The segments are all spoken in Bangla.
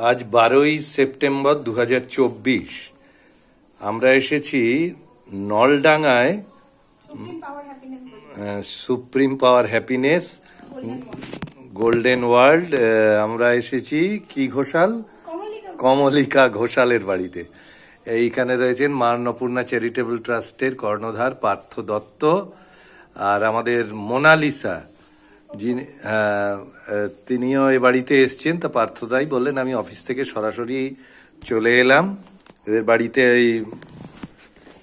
আজ 12ই সেপ্টেম্বর 2024। আমরা এসেছি নলডাঙ্গায় supreme power happiness golden world. আমরা এসেছি কি ঘোষাল, কমলিকা ঘোষালের বাড়িতে। এইখানে রয়েছেন মা অন্নপূর্ণা চ্যারিটেবল ট্রাস্টের কর্ণধার পার্থ দত্ত আর আমাদের মোনালিসা, যিনি তিনিও এ বাড়িতে এসছেন। তা পার্থদাই বললেন আমি অফিস থেকে সরাসরি চলে এলাম এদের বাড়িতে। এই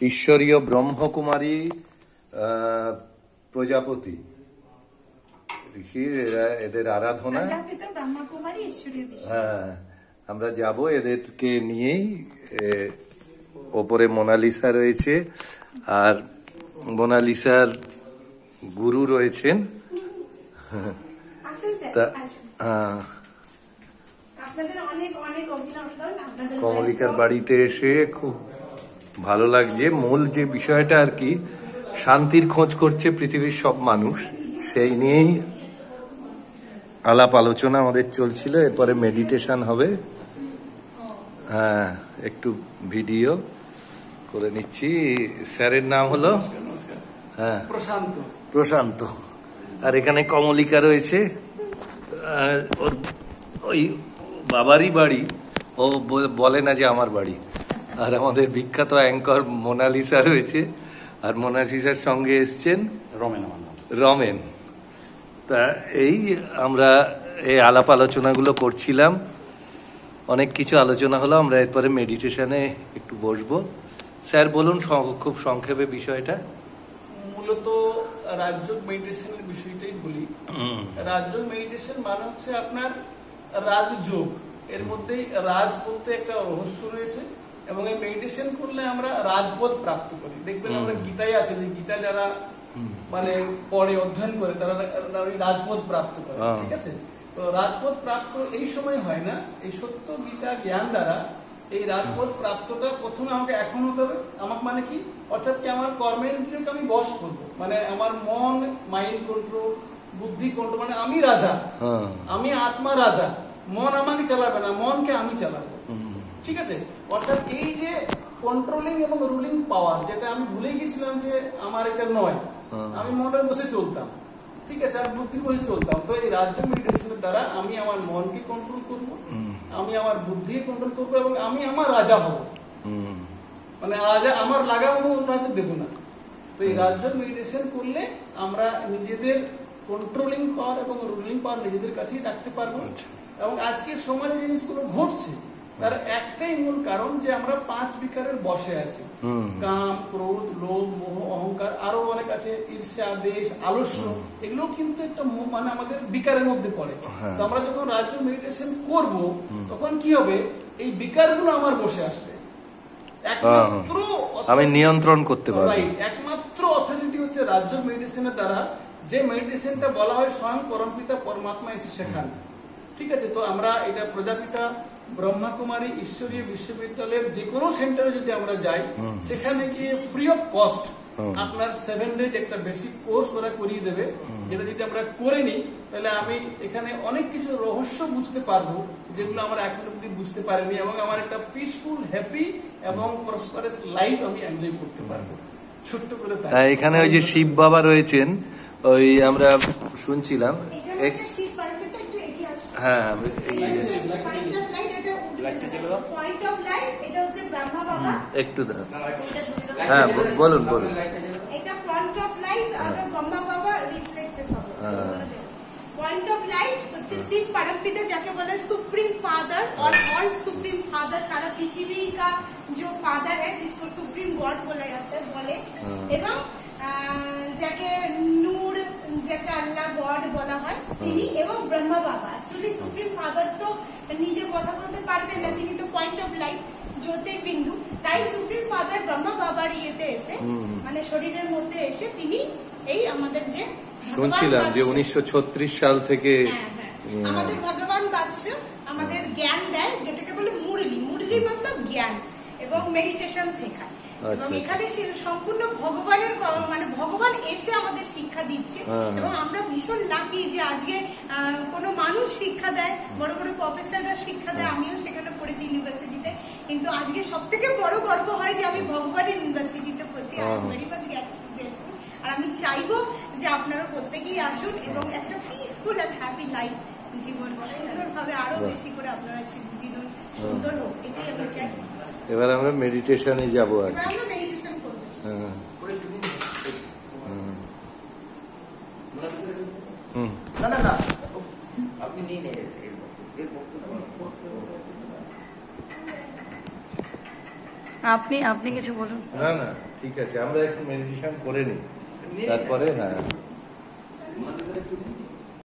ঈশ্বরীয় ব্রহ্মকুমারী প্রজাপতি ঋষির এদের আরাধনা। হ্যাঁ, আমরা যাব এদেরকে নিয়েই। ওপরে মোনালিসা রয়েছে আর মোনালিসার গুরু রয়েছেন। কমলিকার বাড়িতে এসে খুব ভালো লাগছে। মূল যে বিষয়টা আর কি, শান্তির খোঁজ করছে পৃথিবীর সব মানুষ, সেই নিয়েই আলাপ আলোচনা আমাদের চলছিল। এরপরে মেডিটেশন হবে। হ্যাঁ, একটু ভিডিও করে নিচ্ছি। স্যারের নাম হলো হ্যাঁ প্রশান্ত। আর এখানে কমলিকা রয়েছে, ওর ওই বাবারই বাড়ি, ও বলে না যে আমার বাড়ি। আর আমাদের বিখ্যাত অ্যাঙ্কর মোনালিসা রয়েছে, আর মোনালিসার সঙ্গে এসছেন রমেন। তা এই আমরা এই আলাপ আলোচনাগুলো করছিলাম, অনেক কিছু আলোচনা হলো। আমরা এরপরে মেডিটেশনে একটু বসবো। স্যার বলুন খুব সংক্ষেপে বিষয়টা। মূলত রাজযোগ মেডিটেশনের বিষয়টাই বলি। রাজযোগ মেডিটেশন মানে হচ্ছে আপনার রাজযোগ, এর মধ্যেই রাজ বলতে একটা রহস্য রয়েছে, এবং এই মেডিটেশন করলে আমরা রাজপদ প্রাপ্ত করি। দেখবেন আমরা গীতায় আছে যে গীতা যারা মানে পড়ে অধ্যয়ন করে তারা রাজপদ প্রাপ্ত করে। ঠিক আছে, তো রাজপদ প্রাপ্ত এই সময় হয় না, এই সত্য গীতা জ্ঞান দ্বারা এই রাজপদ প্রাপ্তটা প্রথমে আমাকে এখন হতে হবে। আমাকে মানে কি, অর্থাৎ কি আমার কর্মেন্দ্রিয়কে আমি বশ করবো, মানে আমার মন, মাইন্ড কন্ট্রোল, বুদ্ধি কন্ট্রোল, মানে আমি রাজা, আমি আত্মা রাজা। মন আমাকে চালাবে না, মনকে আমি চালাবো। ঠিক আছে, অর্থাৎ এই যে কন্ট্রোলিং এবং রুলিং পাওয়ার, যেটা আমি ভুলে গেছিলাম যে আমার এটা নয়, আমি মনের বসে চলতাম। ঠিক আছে, আর বুদ্ধির বসে চলতাম। তো এই রাজযোগ মেডিটেশনের দ্বারা আমি আমার মনকে কন্ট্রোল করবো, আমি আমার বুদ্ধিকে কন্ট্রোল করবো, এবং আমি আমার রাজা হব। মানে রাজা আমার লাগাম রাজা দেবো না। তো এই রাজযোগ মেডিটেশন করলে আমরা নিজেদের কন্ট্রোলিং পাওয়ার এবং রুলিং পাওয়ার নিজেদের কাছেই রাখতে পারবো। এবং আজকে সমাজে জিনিসগুলো ঘটছে তার একটাই মূল কারণ যে আমরা 5 বিকারের বসে আছি। কাম, ক্রোধ, লোভ, মোহ, অহংকার, আরো অনেক আছে, ঈর্ষা, দেশ, আলস্য, এগুলো কিন্তু একটা মানে আমাদের বিকারের মধ্যে পড়ে। তো আমরা যখন রাজযোগ মেডিটেশন করব তখন কি হবে, এই বিকারগুলো আমার বসে আসবে, একমাত্র আমি নিয়ন্ত্রণ করতে পারবো। একমাত্র অথরিটি হচ্ছে রাজযোগ মেডিটেশনের দ্বারা, যে মেডিটেশনটা বলা হয় স্বয়ং পরমপিতা পরমাত্মা এসে শেখান। ঠিক আছে, তো আমরা এটা প্রজাপিতা ব্রহ্মকুমারী ঈশ্বরীয় বিশ্ববিদ্যালয়ের যে কোনো সেন্টারে যদি আমরা যাই, সেখানে গিয়ে ফ্রি অফ কস্ট আপনার 7 ডেজ একটা বেসিক কোর্স ওরা করিয়ে দেবে। যেটা যদি আমরা করে নিই তাহলে আমি এখানে অনেক কিছু রহস্য বুঝতে পারবো যেগুলো আমরা এখন অব্দি বুঝতে পারিনি, এবং আমার একটা পিসফুল, হ্যাপি এবং প্রসপারাস লাইফ আমি এনজয় করতে পারবো। ছোট্ট করে এখানে ওই যে শিব বাবা রয়েছেন, ওই আমরা শুনছিলাম। হ্যাঁ, একটু হ্যাঁ বলুন বলুন। পয়েন্ট অফ লাইট হচ্ছে শিব परमपिता যাকে বলে सुप्रीम फादर और ऑल सुप्रीम फादर, सारा पृथ्वी का जो फादर है जिसको सुप्रीम गॉड बोला जाता है बोले, এবং যাকে নূর, যাকে আল্লাহ গড বলা হয় তিনি, এবং ব্রহ্মা বাবা। অ্যাকচুয়ালি সুপ্রিম ফাদার তো নিজে কথা বলতে পারবেন না, তিনি তো পয়েন্ট অফ লাইট, জ্যোতির্বিন্দু। তাই সুপ্রিম ফাদার ব্রহ্মা বাবার ইয়েতে এসে, মানে শরীরের মধ্যে এসে তিনি এই আমাদের যে শুনছিলাম যে 1936 সাল থেকে আমাদের ভগবান বাদশা আমাদের জ্ঞান দেয়, যেটাকে বলে মুরলি। মুরলি মতলব জ্ঞান, এবং মেডিটেশন শেখায়। এবং এখানে সম্পূর্ণ ভগবানের, মানে ভগবান এসে আমাদের শিক্ষা দিচ্ছে। এবং আমরা ভীষণ লাকি যে আজকে কোনো মানুষ শিক্ষা দেয়, বড় বড় প্রফেসররা শিক্ষা দেয়, আমিও সেখানে পড়েছি ইউনিভার্সিটিতে, কিন্তু আজকে সব থেকে বড় গর্ব হয় যে আমি ভগবানের ইউনিভার্সিটিতে পড়ছি। I am very much grateful. আর আমি চাইবো যে আপনারা প্রত্যেকেই আসুন এবং একটা পিসফুল অ্যান্ড হ্যাপি লাইফ জীবন সুন্দরভাবে আরো বেশি করে আপনারা জীবন সুন্দর হোক, এটাই আমি চাই। এবার আমরা মেডিটেশনে যাবো আর কি। আমরা মেডিটেশন করবো। হ্যাঁ। না না না, আপনি নিয়ে নেন আপনি কিছু বলুন। না না ঠিক আছে, আমরা একটু মেডিটেশন করে নিই, তারপরে হ্যাঁ